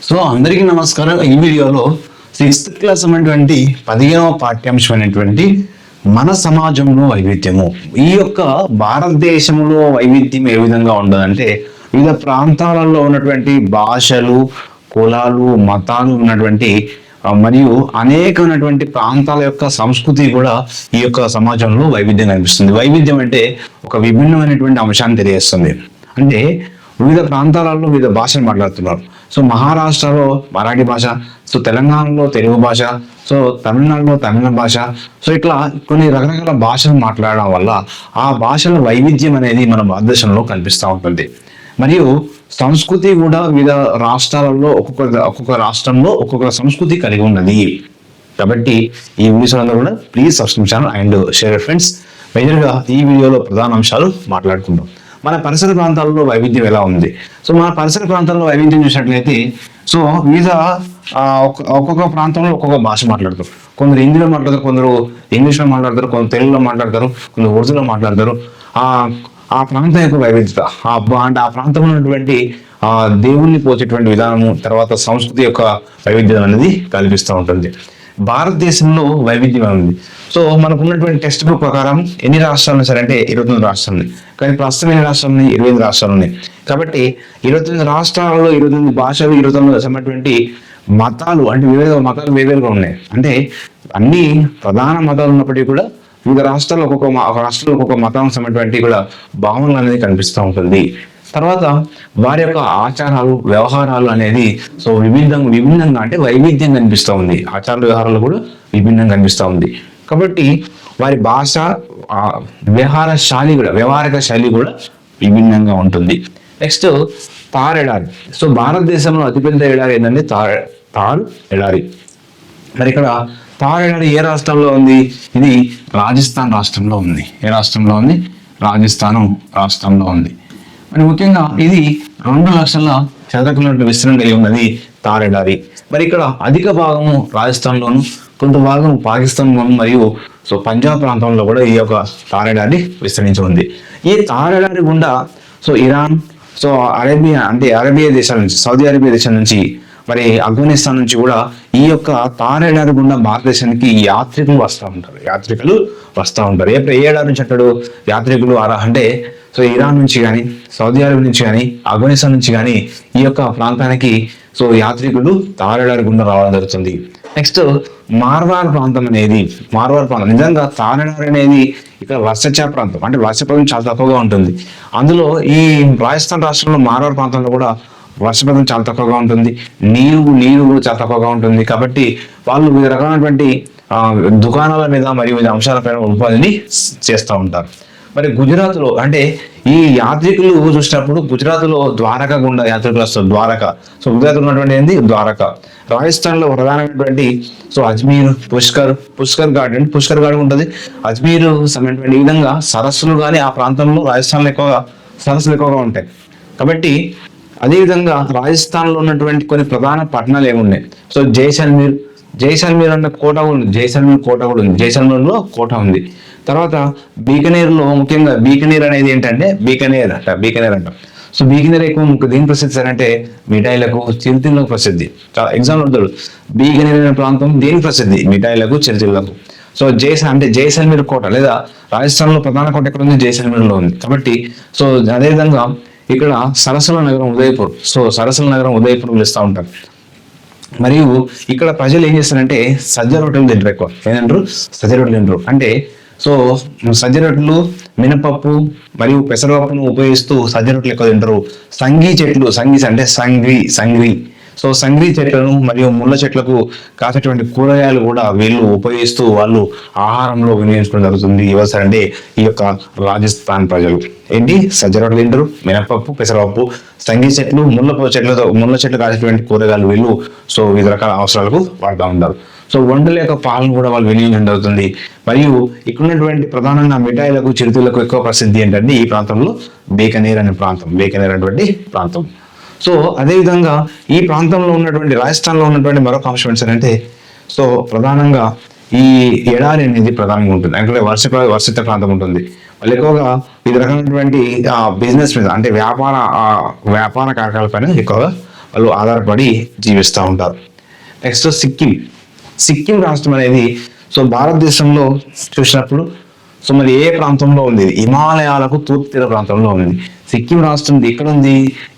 So అందరికీ నమస్కారం. ఈ వీడియోలో 6th క్లాస్ అనేటువంటి 15వ పాఠ్యాంశం అనేటువంటి మన సమాజంలో వైవిధ్యము. ఈ యొక్క భారతదేశంలో వైవిధ్యం ఏ విధంగా ఉండదంటే వివిధ ప్రాంతాలలో ఉన్నటువంటి భాషలు, కులాలు, మతాలు ఉన్నటువంటి మరియు అనేకమైనటువంటి ప్రాంతాల యొక్క సంస్కృతి కూడా ఈ యొక్క సమాజంలో వైవిధ్యం కనిపిస్తుంది. వైవిధ్యం అంటే ఒక విభిన్నమైనటువంటి అంశాన్ని తెలియజేస్తుంది. అంటే వివిధ ప్రాంతాలలో వివిధ భాషలు మాట్లాడుతున్నారు. సో మహారాష్ట్రలో మరాఠీ భాష, సో తెలంగాణలో తెలుగు భాష, సో తమిళనాడులో తమిళ భాష, సో ఇట్లా కొన్ని రకరకాల భాషలు మాట్లాడడం వల్ల ఆ భాషల వైవిధ్యం అనేది మన భారతదేశంలో కనిపిస్తూ ఉంటుంది. మరియు సంస్కృతి కూడా వివిధ రాష్ట్రాలలో ఒక్కొక్క రాష్ట్రంలో ఒక్కొక్క సంస్కృతి కలిగి ఉన్నది. కాబట్టి ఈ వీడియోస్ అందరూ కూడా please subscribe channel and share friends. మేజర్గా ఈ వీడియోలో ప్రధాన అంశాలు మాట్లాడుకుందాం. మన పరిసర ప్రాంతాల్లో వైవిధ్యం ఎలా ఉంది. సో మన పరిసర ప్రాంతాల్లో వైవిధ్యం చూసినట్లయితే సో వివిధ ఒక్కొక్క ప్రాంతంలో ఒక్కొక్క భాష మాట్లాడతారు. కొందరు హిందీలో మాట్లాడతారు, కొందరు ఇంగ్లీష్లో మాట్లాడతారు, కొందరు తెలుగులో మాట్లాడతారు, కొందరు ఉర్దూలో మాట్లాడతారు. ఆ ప్రాంతం యొక్క వైవిధ్యత అంటే ఆ ప్రాంతంలో ఉన్నటువంటి దేవుణ్ణి పోసేటువంటి విధానము, తర్వాత సంస్కృతి యొక్క వైవిధ్యం అనేది కల్పిస్తూ ఉంటుంది. భారతదేశంలో వైవిధ్యం ఉంది. సో మనకు ఉన్నటువంటి టెక్స్ట్ బుక్ ప్రకారం ఎన్ని రాష్ట్రాలు సరే అంటే 29 రాష్ట్రాలు ఉన్నాయి. కానీ ప్రస్తుతం ఎన్ని రాష్ట్రాలు ఉన్నాయి? 28 రాష్ట్రాలు ఉన్నాయి. కాబట్టి 29 రాష్ట్రాలలో 29 భాషలు, 29 రకమైనటువంటి మతాలు, అంటే వివిధ మతాలు వేరువేరుగా ఉన్నాయి. అంటే అన్ని ప్రధాన మతాలు ఉన్నప్పటికీ కూడా వివిధ రాష్ట్రాల్లో ఒక రాష్ట్రంలో ఒక్కొక్క మతానికి సంబంధించినటువంటి కూడా భావనలు అనేది కనిపిస్తూ ఉంటుంది. తర్వాత వారి యొక్క ఆచారాలు, వ్యవహారాలు అనేది సో విభిన్నంగా అంటే వైవిధ్యం కనిపిస్తూ ఉంది. ఆచార వ్యవహారాలు కూడా విభిన్నంగా కనిపిస్తూ ఉంది. కాబట్టి వారి భాష, వ్యవహారిక శైలి కూడా విభిన్నంగా ఉంటుంది. నెక్స్ట్ థార్ ఎడారి. సో భారతదేశంలో అతిపెద్ద ఎడారి ఏంటంటే థార్ ఎడారి. మరి ఇక్కడ థార్ ఎడారి ఏ రాష్ట్రంలో ఉంది? ఇది రాజస్థాన్ రాష్ట్రంలో ఉంది. ఏ రాష్ట్రంలో ఉంది? రాజస్థాన్ రాష్ట్రంలో ఉంది. మరి ముఖ్యంగా ఇది 2 లక్షల చదరపు కిలోమీటర్ల విస్తీర్ణం కలిగి ఉన్నది థార్ ఎడారి. మరి ఇక్కడ అధిక భాగము రాజస్థాన్లోను, కొంత భాగం పాకిస్తాన్లోను మరియు సో పంజాబ్ ప్రాంతంలో కూడా ఈ యొక్క థార్ ఎడారి విస్తరించి ఉంది. ఈ థార్ ఎడారి గుండా సో ఇరాన్, సో అరేబియా దేశాల నుంచి, సౌదీ అరేబియా దేశం నుంచి, మరి ఆఫ్ఘనిస్తాన్ నుంచి కూడా ఈ యొక్క థార్ ఎడారి గుండా భారతదేశానికి యాత్రికులు వస్తూ ఉంటారు. ఏ ఎడారి నుంచి అంటాడు యాత్రికులు? అంటే సో ఇరాన్ నుంచి కానీ, సౌదీ అరేబియా నుంచి కానీ, ఆఫ్ఘనిస్తాన్ నుంచి కానీ ఈ యొక్క ప్రాంతానికి సో యాత్రికులు థార్ ఎడారి గుండా రావడం జరుగుతుంది. నెక్స్ట్ మార్వార్ ప్రాంతం. నిజంగా థార్ ఎడారి అనేది ఇక్కడ వర్షాచా ప్రాంతం, అంటే వర్షపాతం చాలా తక్కువగా ఉంటుంది. అందులో ఈ రాజస్థాన్ రాష్ట్రంలో మార్వార్ ప్రాంతంలో కూడా వర్షపాతం చాలా తక్కువగా ఉంటుంది. నీరు కూడా చాలా తక్కువగా ఉంటుంది. కాబట్టి వాళ్ళు వివిధ రకమైనటువంటి దుకాణాల మీద మరియు వివిధ అంశాలపైన ఉపాధిని చేస్తూ ఉంటారు. మరి గుజరాత్లో అంటే ఈ యాత్రికులు చూసినప్పుడు గుజరాత్లో ద్వారకా గుండా యాత్రికులు వస్తారు. సో గుజరాత్ ఉన్నటువంటి ఏంది ద్వారక. రాజస్థాన్లో ప్రధానమైనటువంటి సో అజ్మీర్, పుష్కర్ ఘాట్ ఉంటుంది. అజ్మీర్ సంబంధించిన ఈ విధంగా సరస్సులు కానీ ఆ ప్రాంతంలో రాజస్థాన్లో సరస్సులు ఎక్కువగా ఉంటాయి. కాబట్టి అదేవిధంగా రాజస్థాన్లో ఉన్నటువంటి కొన్ని ప్రధాన పట్టణాలు ఏమున్నాయి? సో జైసల్మీర్ అన్న కోట ఉంది. జైసల్మీర్లో కోట ఉంది. తర్వాత బీకనేర్లో, ముఖ్యంగా బీకనేర్ అనేది ఏంటంటే బీకనేర్ అంట. సో బీకనేర్ ఎక్కువ దేని ప్రసిద్ధి సార్ అంటే మిఠాయిలకు, చిరుతిళ్ళకు ప్రసిద్ధి. చాలా ఎగ్జాంపుల్ ఉంటాడు. బీకనేర్ అనే ప్రాంతం దేని ప్రసిద్ధి? మిఠాయిలకు, చిరుతిళ్ళకు. సో జైసల్మీర్ కోట లేదా రాజస్థాన్లో ప్రధాన కోట ఎక్కడ ఉంది? జైసల్మీర్లో ఉంది. కాబట్టి సో అదేవిధంగా ఇక్కడ సరస్సుల నగరం ఉదయపూర్ పిలుస్తూ ఉంటారు. మరియు ఇక్కడ ప్రజలు ఏం చేస్తారంటే సజ్జ రొట్టెలు తింటారు. ఎక్కువ ఏంటంటారు? సజ్జ రొట్టెలు తింటారు. అంటే సో సజ్జ రొట్టెలు, మినపప్పు మరియు పెసరపప్పును ఉపయోగిస్తూ సజ్జ రొట్టెలు ఎక్కువ తింటారు. సంగ్రీ సో సంగ్రీ చెట్లను మరియు ముళ్ళ చెట్లకు కాసేటువంటి కూరగాయలు కూడా వీళ్ళు ఉపయోగిస్తూ వాళ్ళు ఆహారంలో వినియోగించుకోవడం జరుగుతుంది. అంటే ఈ యొక్క రాజస్థాన్ ప్రజలు ఏంటి సజ్జ రొట్టెలు తింటారు, మినపప్పు, పెసరపప్పు, సంగీ చెట్లు, ముళ్ళ చెట్లు కాసేటువంటి కూరగాయలు వీళ్ళు సో వివిధ రకాల అవసరాలకు వాడుతూ ఉంటారు. సో వంటల యొక్క పాలను కూడా వాళ్ళు వినియోగించడం జరుగుతుంది. మరియు ఇక్కడ ఉన్నటువంటి ప్రధానంగా మిఠాయిలకు, చిరుతిళ్ళకు ఎక్కువ ప్రసిద్ధి ఏంటంటే ఈ ప్రాంతంలో బీకనేర్ అనేటువంటి ప్రాంతం. సో అదేవిధంగా ఈ ప్రాంతంలో ఉన్నటువంటి రాజస్థాన్లో ఉన్నటువంటి మరొక అంశం ఏంటంటే సో ప్రధానంగా ఈ ఎడారి అనేది ప్రధానంగా ఉంటుంది. అంటే వర్షిత ప్రాంతం ఉంటుంది. వాళ్ళు ఎక్కువగా వివిధ రకమైనటువంటి బిజినెస్ మీద అంటే వ్యాపార కార్యకలాపాల పైన ఎక్కువగా వాళ్ళు ఆధారపడి జీవిస్తూ ఉంటారు. నెక్స్ట్ సిక్కిం రాష్ట్రం అనేది సో భారతదేశంలో చూసినప్పుడు సో మరి ఏ ప్రాంతంలో ఉంది? హిమాలయాలకు తూర్పు తీర ప్రాంతంలో ఉంది. సిక్కిం రాష్ట్రం ఎక్కడ ఉంది?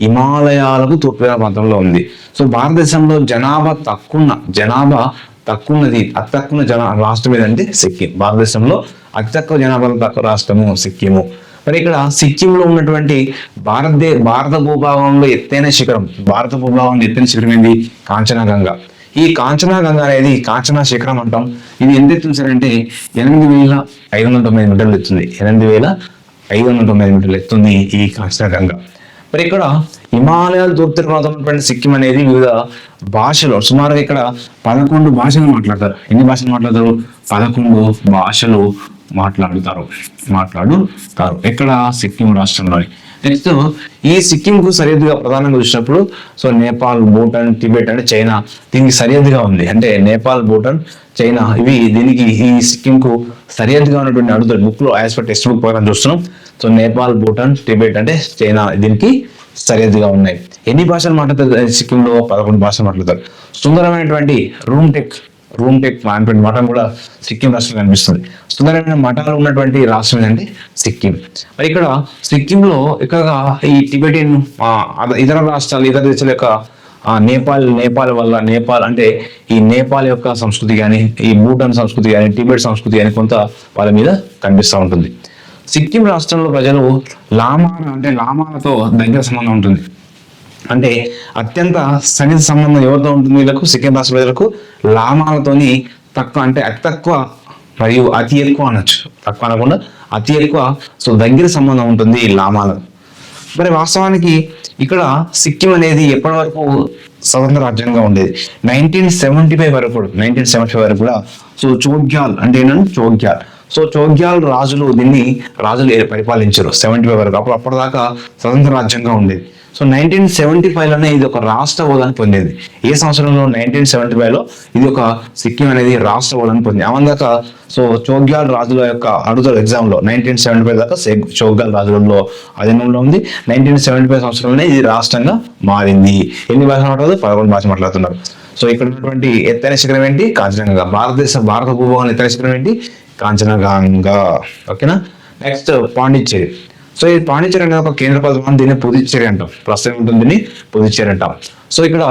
హిమాలయాలకు తూర్పు తీర ప్రాంతంలో ఉంది. సో భారతదేశంలో జనాభా తక్కువన్నది అతి తక్కువ రాష్ట్రం ఏదంటే సిక్కిం. భారతదేశంలో అతి తక్కువ జనాభా తక్కువ రాష్ట్రము సిక్కిము. మరి ఇక్కడ సిక్కింలో ఉన్నటువంటి భారత భూభాగంలో ఎత్తైన శిఖరం ఏంది? కాంచనగంగా. ఈ కాంచనగంగా అనేది కాంచనా శిఖరం అంటాం. ఇది ఎంత ఎత్తుంది సార్ అంటే 8,509 మీటర్లు ఎత్తుంది. 8,509 మీటర్లు ఎత్తుంది ఈ కాంచనగంగా. మరి ఇక్కడ హిమాలయాల తూర్పు ప్రాంతం సిక్కిం అనేది వివిధ భాషలు సుమారుగా ఇక్కడ 11 భాషలు మాట్లాడతారు. ఎన్ని భాషలు మాట్లాడతారు? 11 భాషలు మాట్లాడుతారు. ఎక్కడ? సిక్కిం రాష్ట్రంలోని. నెక్స్ట్ ఈ సిక్కింకు సరిహద్దుగా ప్రధానంగా చూసినప్పుడు సో నేపాల్, భూటాన్, టిబెట్ అంటే చైనా దీనికి సరిహద్దుగా ఉంది. అంటే నేపాల్, భూటాన్, చైనా ఇవి దీనికి ఈ సిక్కింకు సరిహద్దుగా ఉన్నటువంటి అడుగుతారు. బుక్ లో యాజ్ పర్ టెక్స్ట్ బుక్ ప్రకారం చూస్తున్నాం. సో నేపాల్, భూటాన్, టిబెట్ అంటే చైనా దీనికి సరిహద్దుగా ఉన్నాయి. ఎన్ని భాషలు మాట్లాడతారు సిక్కింలో? 11 భాషలు మాట్లాడతారు. సుందరమైనటువంటి రూమ్ టెక్ అనేటువంటి మఠం కూడా సిక్కిం రాష్ట్రంలో కనిపిస్తుంది. సుందరమైన మఠాలు ఉన్నటువంటి రాష్ట్రం ఏంటంటే సిక్కిం. మరి ఇక్కడ సిక్కింలో ఇక్కడ ఈ టిబెటియన్ ఇతర రాష్ట్రాలు, ఇతర దేశాల యొక్క నేపాల్ అంటే ఈ నేపాల్ యొక్క సంస్కృతి కానీ, ఈ భూటాన్ సంస్కృతి కానీ, టిబెట్ సంస్కృతి కానీ కొంత వాళ్ళ మీద కనిపిస్తూ ఉంటుంది. సిక్కిం రాష్ట్రంలో ప్రజలు లామాలతో దగ్గర సంబంధం ఉంటుంది. అంటే అత్యంత సన్నిహిత సంబంధం ఎవరితో ఉంటుంది వీళ్ళకు? సిక్కిం రాష్ట్ర ప్రజలకు లామాలతోని అతి తక్కువ మరియు అతి ఎక్కువ అనొచ్చు. తక్కువ అనకుండా అతి ఎక్కువ సో దగ్గర సంబంధం ఉంటుంది ఈ లామాలకు. మరి వాస్తవానికి ఇక్కడ సిక్కిం అనేది ఎప్పటి వరకు స్వతంత్ర రాజ్యంగా ఉండేది? 1975 వరకు కూడా సో చోగ్యాల్ అంటే ఏంటంటే చోగ్యాల్ రాజులు పరిపాలించారు 75 వరకు. అప్పటిదాకా స్వతంత్ర రాజ్యంగా ఉండేది. సో 1975లోనే ఇది ఒక రాష్ట్ర హోదాని పొందేది. ఏ సంవత్సరంలో? 1975లో ఇది ఒక సిక్కిం అనేది రాష్ట్ర హోదాని పొందింది. అవందాక సో చోగ్యాల్ రాజుల యొక్క అడుగుతారు ఎగ్జామ్ లో 1975 దాకా చోగ్యాల్ రాజులలో అధీనంలో ఉంది. 1975 సంవత్సరంలోనే ఇది రాష్ట్రంగా మారింది. ఎన్ని భాషలు మాట్లాడుతుంది? 11 భాషలు మాట్లాడుతున్నారు. సో ఇక్కడ ఉన్నటువంటి ఎత్తైన శిఖరం ఏంటి? కాంచనగంగా. భారత భూభాగంలో ఎత్తైన శిఖరం ఏంటి? కాంచనగంగా. ఓకేనా. నెక్స్ట్ పాండిచ్చేరి. సో ఈ పాండిచ్చేరి అనేది ఒక కేంద్ర పదం. దీన్ని పుదుచ్చేరి అంటాం. ప్రస్తుతం ఉంటుంది, దీన్ని పుదుచ్చేరి అంటాం. సో ఇక్కడ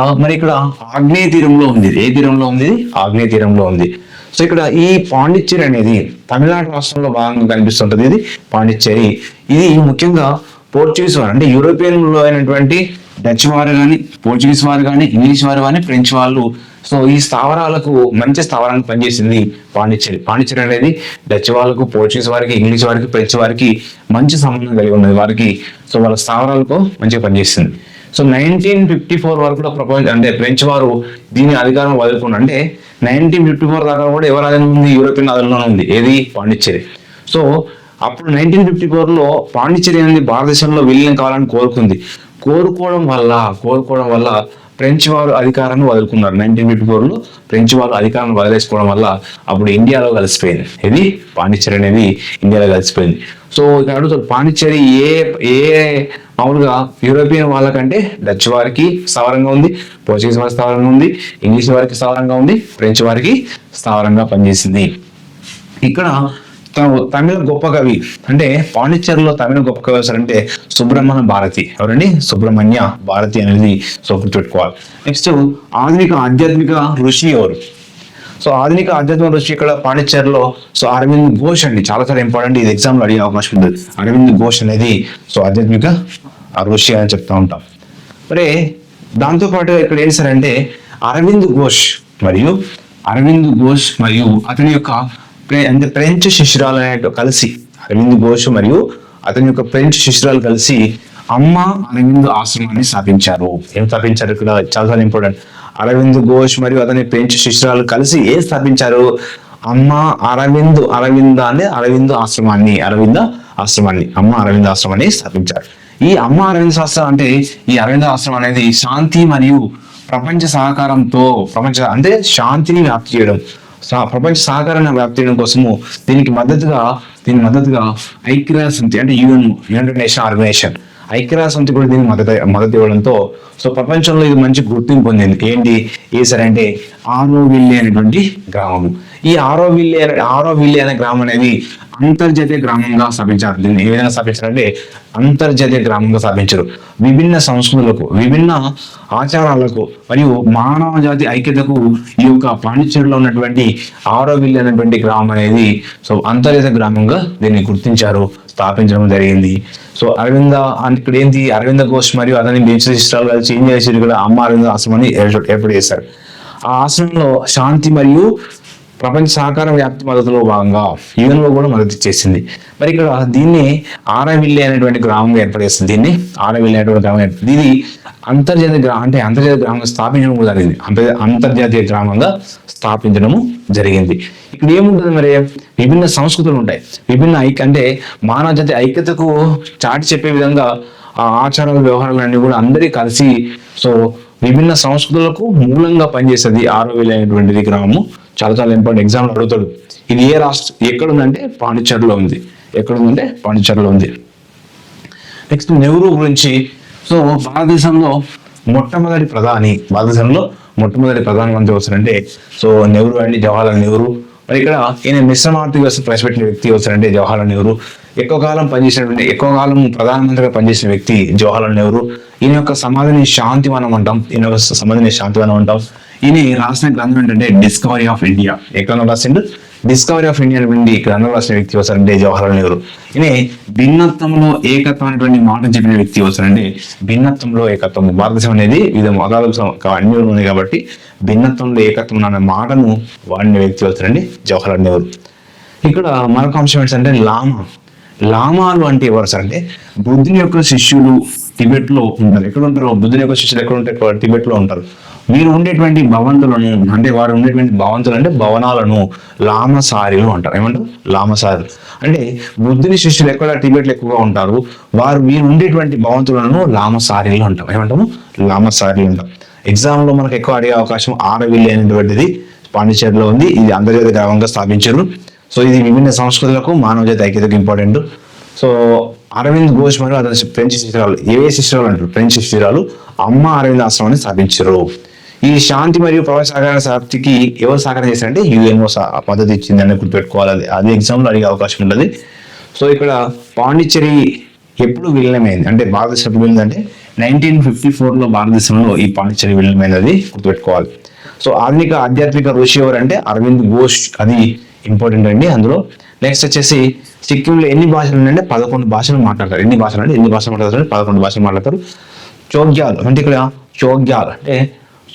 ఆగ్నేయ తీరంలో ఉంది. ఏ తీరంలో ఉంది? ఆగ్నేయ తీరంలో ఉంది. సో ఇక్కడ ఈ పాండిచ్చేరి అనేది తమిళనాడు రాష్ట్రంలో భాగంగా కనిపిస్తుంటది. ఇది పాండిచ్చేరి. ఇది ముఖ్యంగా పోర్చుగీస్ వారు అంటే యూరోపియన్లో అయినటువంటి డచ్ వారు కానీ, పోర్చుగీస్ వారు కానీ, ఇంగ్లీష్ వారు కానీ, ఫ్రెంచ్ వాళ్ళు సో ఈ స్థావరాలకు మంచి స్థావరానికి పనిచేసింది పాండిచ్చేరి అనేది డచ్ వాళ్ళకు, పోర్చుగీస్ వారికి, ఇంగ్లీష్ వారికి, ఫ్రెంచ్ వారికి మంచి సంబంధం కలిగి ఉన్నది వారికి. సో వాళ్ళ స్థావరాలకు మంచిగా పనిచేసింది. సో 1954 వరకు కూడా ఫ్రెంచ్ వారు దీని అధికారం వదులుకున్నారు. అంటే 1954 దాకా కూడా ఎవరి ఆధీనంలో ఉంది? యూరోపియన్ ఆధీనంలోనే ఉంది. ఏది? పాండిచ్చేరి. సో అప్పుడు 1954లో పాండిచ్చేరి అనేది భారతదేశంలో విలీనం కావాలని కోరుకోవడం వల్ల ఫ్రెంచ్ వారు అధికారాన్ని వదులుకున్నారు. 1954లో ఫ్రెంచ్ వారు అధికారాన్ని వదిలేసుకోవడం వల్ల అప్పుడు ఇండియాలో కలిసిపోయింది. ఇది పాండిచ్చేరి అనేది ఇండియాలో కలిసిపోయింది. సో ఇక్కడ అడుగుతారు పాండిచ్చేరి ఏ మామూలుగా యూరోపియన్ వాళ్ళకంటే డచ్ వారికి స్థావరంగా ఉంది, పోర్చుగీస్ వారికి స్థావరంగా ఉంది, ఇంగ్లీష్ వారికి స్థావరంగా ఉంది, ఫ్రెంచ్ వారికి స్థావరంగా పనిచేసింది. ఇక్కడ తమిళ గొప్ప కవి అంటే పాండిచ్చేరిలో తమిళ గొప్ప కవి అంటే సుబ్రహ్మణ్య భారతి. ఎవరండి? సుబ్రహ్మణ్య భారతి అనేది సో గుర్తుపెట్టుకోవాలి. నెక్స్ట్ ఆధునిక ఆధ్యాత్మిక ఋషి ఎవరు? సో ఆధునిక ఆధ్యాత్మిక ఋషి ఇక్కడ పాండిచ్చేరిలో సో అరవింద్ ఘోష్ అండి. చాలా చాలా ఇంపార్టెంట్. ఇది ఎగ్జామ్లో అడిగే అవకాశం ఉంది. అరవింద్ ఘోష్ అనేది సో ఆధ్యాత్మిక ఋషి అని చెప్తా ఉంటాం. మరి దాంతోపాటు ఇక్కడ ఏం సార్ అంటే అరవింద్ ఘోష్ మరియు అతని యొక్క ఫ్రెంచ్ శిష్యురాలు కలిసి అరవింద్ ఘోష్ మరియు అతని యొక్క ఫ్రెంచ్ శిష్యురాలు కలిసి అమ్మ అరవింద్ ఆశ్రమాన్ని స్థాపించారు. ఏం స్థాపించారు? ఇక్కడ చాలా చాలా ఇంపార్టెంట్. అరవింద్ ఘోష్ మరియు అతని ఫ్రెంచ్ శిష్యురాలు కలిసి ఏం స్థాపించారు? అమ్మ అరవింద్ ఆశ్రమాన్ని అమ్మ అరవింద్ ఆశ్రమాన్ని స్థాపించారు. ఈ అమ్మ అరవింద్ ఆశ్రమం అంటే ఈ అరవింద్ ఆశ్రమం అనేది శాంతి మరియు ప్రపంచ సహకారంతో అంటే శాంతిని వ్యాప్తి చేయడం, ప్రపంచ సహకారాన్ని వ్యాప్తి చేయడం కోసము దీని మద్దతుగా ఐక్యరాజ్య సమితి అంటే యునైటెడ్ నేషన్ ఆర్గనైజేషన్ ఐక్యరాజ్య సమితి కూడా దీనికి మద్దతు ఇవ్వడంతో సో ప్రపంచంలో ఇది మంచి గుర్తింపు పొందింది. ఏంటి ఏ సరే అంటే ఆరోవిల్లే అనేటువంటి గ్రామం. ఈ ఆరోవిల్లే అనే గ్రామం అనేది అంతర్జాతీయ గ్రామంగా స్థాపించారు. దీన్ని ఏ విధంగా స్థాపించారంటే అంతర్జాతీయ గ్రామంగా స్థాపించారు. విభిన్న సంస్కృతులకు, విభిన్న ఆచారాలకు మరియు మానవ జాతి ఐక్యతకు ఈ యొక్క పాండిచ్చేరిలో ఉన్నటువంటి ఆరోవిల్లే అనేటువంటి గ్రామం అనేది సో అంతర్జాతీయ గ్రామంగా దీన్ని గుర్తించారు, స్థాపించడం జరిగింది. సో ఇక్కడ ఏంటి అరవింద ఘోష్ మరియు అతని బెంచ్ సిస్టర్లు కలిసి ఏం చేశారు, ఇక్కడ అమ్మ అరవింద ఆశ్రమాన్ని ఏర్పాటు చేశారు. ఆ ఆశ్రమంలో శాంతి మరియు ప్రపంచ సహకార వ్యాప్తి మద్దతులో భాగంగా యుఎన్ఓ కూడా మద్దతు ఇచ్చేసింది. మరి ఇక్కడ దీన్ని ఆరోవిల్లే అనేటువంటి గ్రామంగా ఏర్పడేస్తుంది. దీన్ని ఆరోవిల్లే అనేటువంటి గ్రామం ఇది అంతర్జాతీయ గ్రామంగా స్థాపించడం కూడా జరిగింది. అంతర్జాతీయ గ్రామంగా స్థాపించడము జరిగింది. ఇక్కడ ఏముంటుంది మరి, విభిన్న సంస్కృతులు ఉంటాయి. విభిన్న అంటే మానవ జాతి ఐక్యతకు చాటి చెప్పే విధంగా ఆ ఆచారాలు వ్యవహారాలు అన్ని కూడా అందరి కలిసి సో విభిన్న సంస్కృతులకు మూలంగా పనిచేస్తుంది ఆరోవిల్లే అనేటువంటిది గ్రామము. చాలా చాలా ఇంపార్టెంట్, ఎగ్జామ్లో అడుగుతాడు. ఇది ఏ రాష్ట్రం ఎక్కడుందంటే పాండిచ్చేరిలో ఉంది. ఎక్కడుందంటే పాండిచ్చేరిలో ఉంది. నెక్స్ట్ నెహ్రూ గురించి. సో భారతదేశంలో మొట్టమొదటి ప్రధానమంత్రి వస్తారంటే సో నెహ్రూ అండి, జవహర్లాల్ నెహ్రూ. మరి ఇక్కడ ఈయన మిశ్రమ ఆర్థిక వ్యవస్థ ప్రవేశపెట్టిన వ్యక్తి వస్తారంటే జవహర్లాల్ నెహ్రూ. ఎక్కువ కాలం ప్రధానమంత్రిగా పనిచేసిన వ్యక్తి జవహర్లాల్ నెహ్రూ. ఈయన యొక్క సమాధిని శాంతివనం అంటాం. ఈయన రాసిన గ్రంథం ఏంటంటే డిస్కవరీ ఆఫ్ ఇండియా. ఏ గ్రంథం రాసిండు? డిస్కవరీ ఆఫ్ ఇండియా అనేటువంటి గ్రంథం రాసిన వ్యక్తి వస్తారంటే జవహర్లాల్ నెహ్రూ. ఈయన భిన్నత్వంలో ఏకత్వం అనేటువంటి మాటను చెప్పిన వ్యక్తి వస్తారంటే భిన్నత్వంలో ఏకత్వం. భారతదేశం అనేది వివిధ మతాలు అన్ని ఉన్నాయి కాబట్టి భిన్నత్వంలో ఏకత్వం అనే మాటను వాడిన వ్యక్తి వస్తారండి జవహర్లాల్ నెహ్రూ. ఇక్కడ మరొక అంశం ఏంటంటే లామాలు అంటే ఎవరు సార్ అంటే బుద్ధుని యొక్క శిష్యులు టిబెట్ లో ఉంటారు. ఎక్కడ ఉంటారు బుద్ధుని యొక్క శిష్యులు? ఎక్కడ ఉంటారు? టిబెట్ లో ఉంటారు. వీరు ఉండేటువంటి భవంతులు అంటే భవనాలను లామసారీలు అంటారు. ఏమంటారు? లామసారీలు అంటే బుద్ధుని శిష్యులు ఎక్కడ టిబెట్ లో ఎక్కువగా ఉంటారు. వీరు ఉండేటువంటి భవంతులను లామసారీలు అంటాం. ఏమంటాము? లామసారీలు అంటాం. ఎగ్జామ్ లో మనకు ఎక్కువ అడిగే అవకాశం ఆరోవిల్లే అనేటువంటిది పాండిచ్చేరిలో ఉంది. ఇది అంతర్జాతీయ గ్రామంగా స్థాపించారు. సో ఇది విభిన్న సంస్కృతులకు మానవ జాతి ఐక్యతకు ఇంపార్టెంట్. సో అరవింద్ ఘోష్ మరియు అతని ఫ్రెంచ్ శిష్యురాలు అంటారు. ఫ్రెంచ్ శిష్యురాలు అమ్మ అరవింద్ ఆశ్రమాన్ని స్థాపించారు. ఈ శాంతి మరియు ప్రపంచ సహకార శాంతికి ఎవరు సహకారం చేశారంటే యుఎన్ఓ మద్దతు ఇచ్చింది అని గుర్తుపెట్టుకోవాలి. అది ఎగ్జామ్ లో అడిగే అవకాశం ఉంటుంది. సో ఇక్కడ పాండిచ్చేరి ఎప్పుడు విలీనమైంది అంటే భారతదేశం ఎప్పుడు విలీనమైందంటే 1954లో భారతదేశంలో ఈ పాండిచ్చేరి విలీనమైంది. అది గుర్తుపెట్టుకోవాలి. సో ఆధునిక ఆధ్యాత్మిక ఋషి ఎవరు అంటే అరవింద్ ఘోష్. అది ఇంపార్టెంట్ అండి. అందులో నెక్స్ట్ వచ్చేసి సిక్కింలో ఎన్ని భాషలు ఉన్నాయంటే 11 భాషలు మాట్లాడతారు. ఎన్ని భాషలు మాట్లాడతారు? 11 భాషలు మాట్లాడతారు. చోగ్యాల్ అంటే ఇక్కడ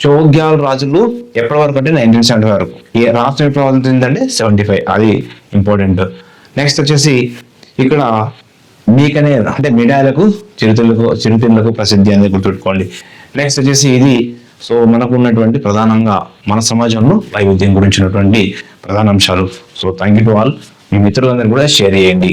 చోగ్యాల్ రాజులు ఎప్పటి వరకు అంటే 1975 వరకు. ఏ రాష్ట్రం ఎప్పుడు అవుతుందంటే 75. అది ఇంపార్టెంట్. నెక్స్ట్ వచ్చేసి ఇక్కడ బీకనేర్ అంటే మిఠాయిలకు చిరుతిళ్ళకు ప్రసిద్ధి అనేది గుర్తుపెట్టుకోండి. నెక్స్ట్ వచ్చేసి ఇది సో మనకు ఉన్నటువంటి ప్రధానంగా మన సమాజంలో వైవిధ్యం గురించినటువంటి ప్రధాన అంశాలు. So thank you to all. మీ మిత్రులందరూ కూడా షేర్ చేయండి.